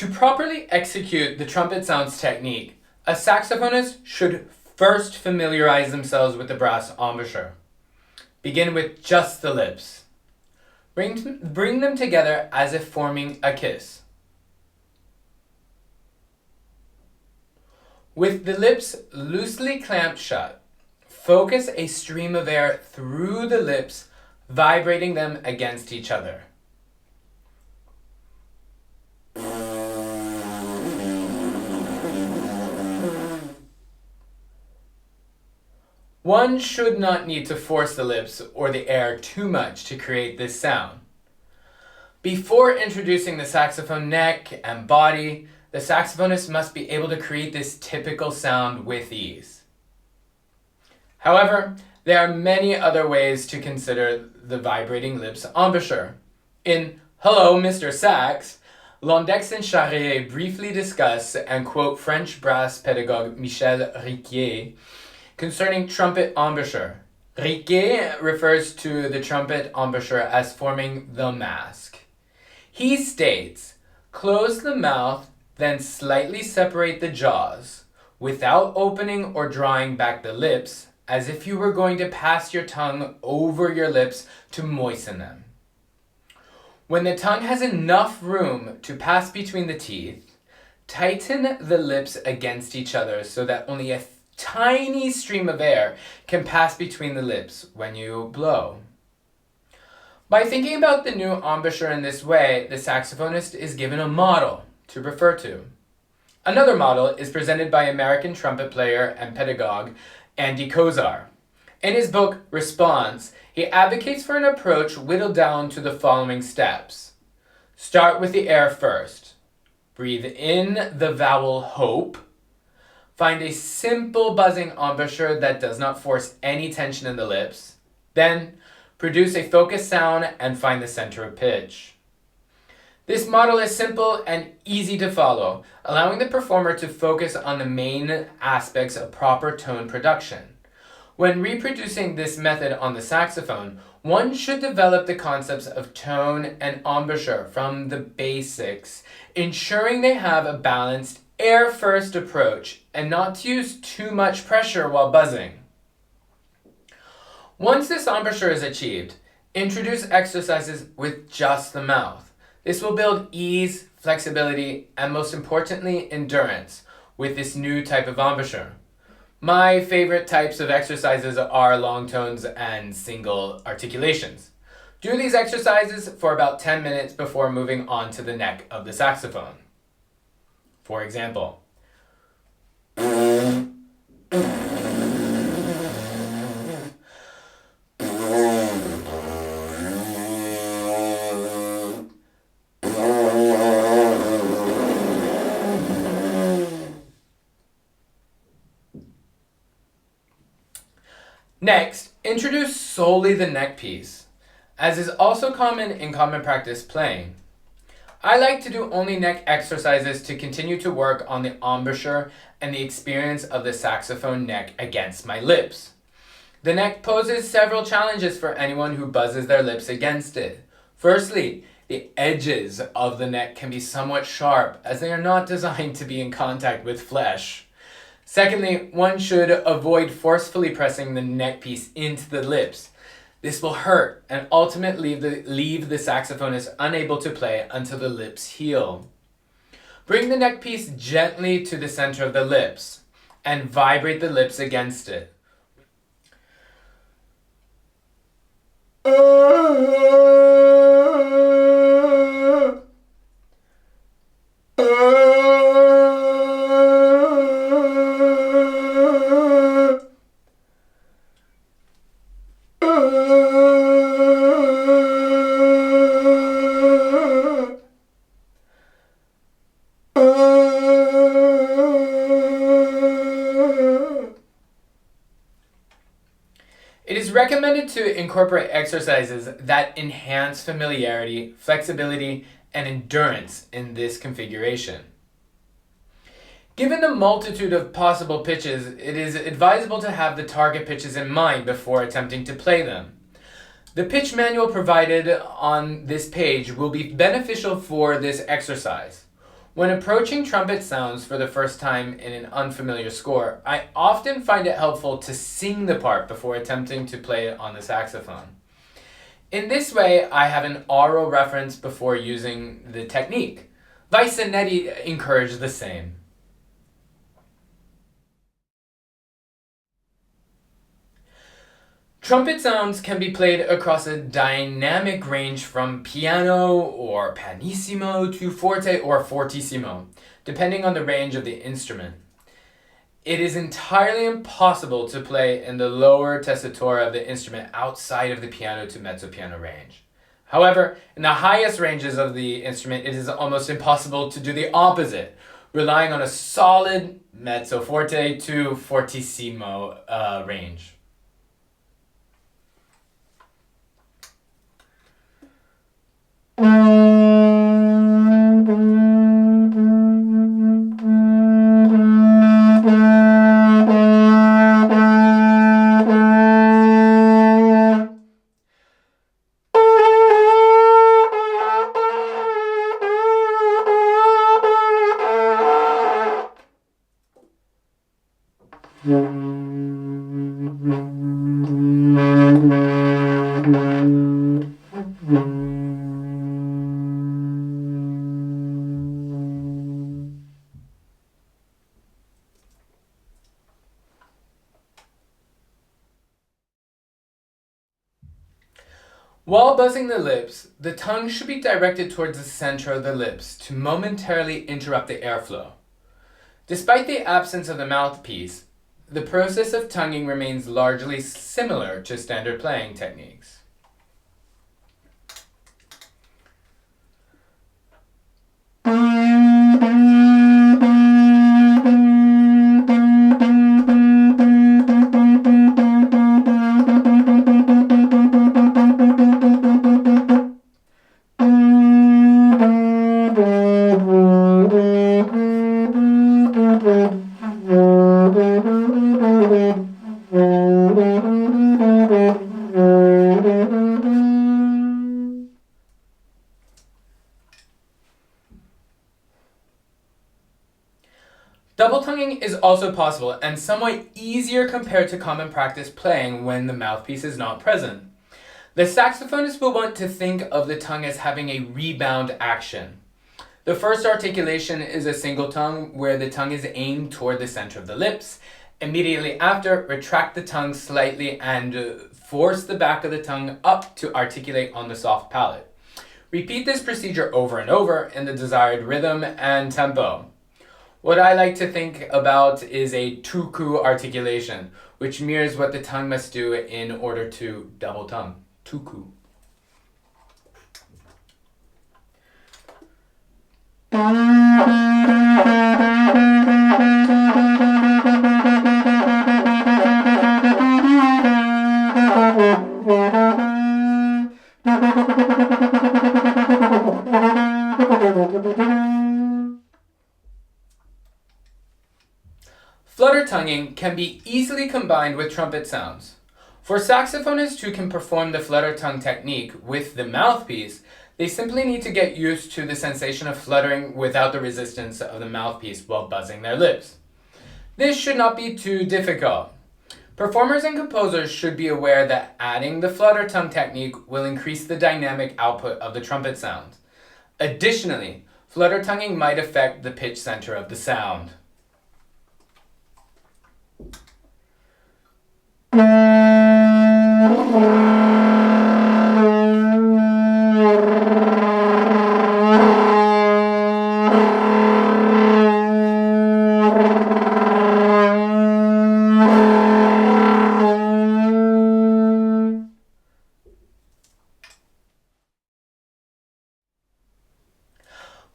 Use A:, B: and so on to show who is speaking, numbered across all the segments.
A: To properly execute the trumpet sounds technique, a saxophonist should first familiarize themselves with the brass embouchure. Begin with just the lips. Bring them together as if forming a kiss. With the lips loosely clamped shut, focus a stream of air through the lips, vibrating them against each other. One should not need to force the lips or the air too much to create this sound. Before introducing the saxophone neck and body, the saxophonist must be able to create this typical sound with ease. However, there are many other ways to consider the vibrating lips embouchure. In Hello, Mr. Sax, Londex and Charrier briefly discuss and quote French brass pedagogue Michel Riquier concerning trumpet embouchure. Riquier refers to the trumpet embouchure as forming the mask. He states, close the mouth, then slightly separate the jaws, without opening or drawing back the lips, as if you were going to pass your tongue over your lips to moisten them. When the tongue has enough room to pass between the teeth, tighten the lips against each other so that only a tiny stream of air can pass between the lips when you blow. By thinking about the new embouchure in this way, the saxophonist is given a model to refer to. Another model is presented by American trumpet player and pedagogue Andy Kozar. In his book, Response, he advocates for an approach whittled down to the following steps. Start with the air first. Breathe in the vowel hope. Find a simple buzzing embouchure that does not force any tension in the lips. Then, produce a focused sound and find the center of pitch. This model is simple and easy to follow, allowing the performer to focus on the main aspects of proper tone production. When reproducing this method on the saxophone, one should develop the concepts of tone and embouchure from the basics, ensuring they have a balanced air-first approach and not to use too much pressure while buzzing. Once this embouchure is achieved, introduce exercises with just the mouth. This will build ease, flexibility, and most importantly, endurance with this new type of embouchure. My favorite types of exercises are long tones and single articulations. Do these exercises for about 10 minutes before moving on to the neck of the saxophone. For example, next, introduce solely the neck piece, as is also common in common practice playing. I like to do only neck exercises to continue to work on the embouchure and the experience of the saxophone neck against my lips. The neck poses several challenges for anyone who buzzes their lips against it. Firstly, the edges of the neck can be somewhat sharp as they are not designed to be in contact with flesh. Secondly, one should avoid forcefully pressing the neck piece into the lips. This will hurt and ultimately leave the saxophonist unable to play until the lips heal. Bring the neck piece gently to the center of the lips and vibrate the lips against it. It is recommended to incorporate exercises that enhance familiarity, flexibility, and endurance in this configuration. Given the multitude of possible pitches, it is advisable to have the target pitches in mind before attempting to play them. The pitch manual provided on this page will be beneficial for this exercise. When approaching trumpet sounds for the first time in an unfamiliar score, I often find it helpful to sing the part before attempting to play it on the saxophone. In this way, I have an aural reference before using the technique. Glissandi encouraged the same. Trumpet sounds can be played across a dynamic range from piano or pianissimo to forte or fortissimo, depending on the range of the instrument. It is entirely impossible to play in the lower tessitura of the instrument outside of the piano to mezzo-piano range. However, in the highest ranges of the instrument, it is almost impossible to do the opposite, relying on a solid mezzo forte to fortissimo range. While buzzing the lips, the tongue should be directed towards the center of the lips to momentarily interrupt the airflow. Despite the absence of the mouthpiece, the process of tonguing remains largely similar to standard playing techniques. Double tonguing is also possible and somewhat easier compared to common practice playing when the mouthpiece is not present. The saxophonist will want to think of the tongue as having a rebound action. The first articulation is a single tongue where the tongue is aimed toward the center of the lips. Immediately after, retract the tongue slightly and force the back of the tongue up to articulate on the soft palate. Repeat this procedure over and over in the desired rhythm and tempo. What I like to think about is a tuku articulation, which mirrors what the tongue must do in order to double tongue. Tuku. Flutter tonguing can be easily combined with trumpet sounds. For saxophonists who can perform the flutter tongue technique with the mouthpiece, they simply need to get used to the sensation of fluttering without the resistance of the mouthpiece while buzzing their lips. This should not be too difficult. Performers and composers should be aware that adding the flutter tongue technique will increase the dynamic output of the trumpet sound. Additionally, flutter tonguing might affect the pitch center of the sound.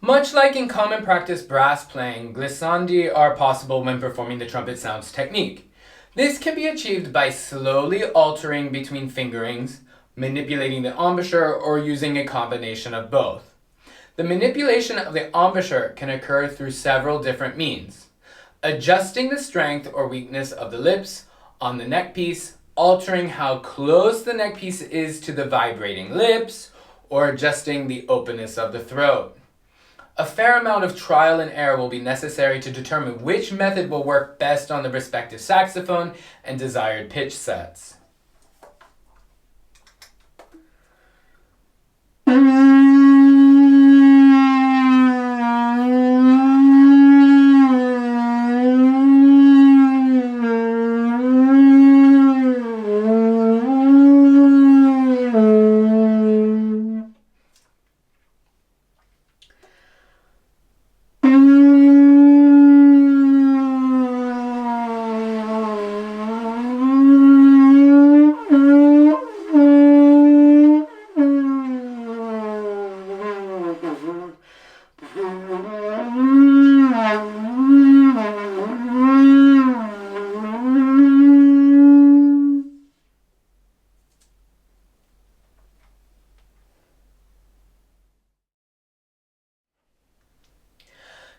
A: Much like in common practice brass playing, glissandi are possible when performing the trumpet sounds technique. This can be achieved by slowly altering between fingerings, manipulating the embouchure, or using a combination of both. The manipulation of the embouchure can occur through several different means. Adjusting the strength or weakness of the lips on the neckpiece, altering how close the neckpiece is to the vibrating lips, or adjusting the openness of the throat. A fair amount of trial and error will be necessary to determine which method will work best on the respective saxophone and desired pitch sets.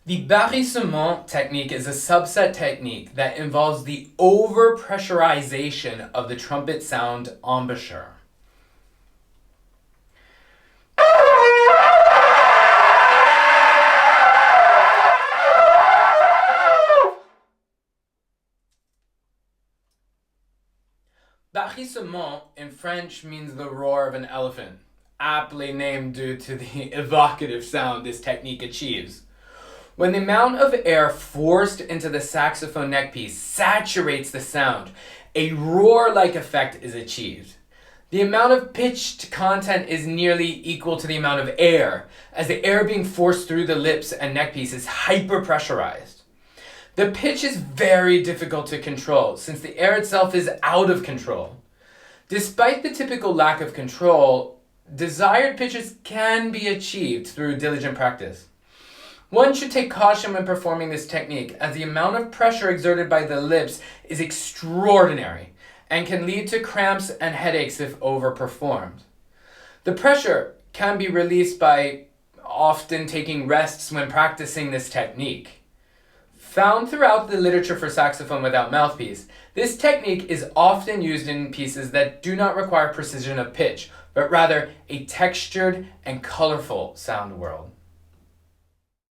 A: The Barrissement technique is a subset technique that involves the overpressurization of the trumpet sound embouchure. Barrissement in French means the roar of an elephant, aptly named due to the evocative sound this technique achieves. When the amount of air forced into the saxophone neckpiece saturates the sound, a roar-like effect is achieved. The amount of pitched content is nearly equal to the amount of air, as the air being forced through the lips and neckpiece is hyper-pressurized. The pitch is very difficult to control, since the air itself is out of control. Despite the typical lack of control, desired pitches can be achieved through diligent practice. One should take caution when performing this technique, as the amount of pressure exerted by the lips is extraordinary and can lead to cramps and headaches if overperformed. The pressure can be released by often taking rests when practicing this technique. Found throughout the literature for saxophone without mouthpiece, this technique is often used in pieces that do not require precision of pitch, but rather a textured and colorful sound world.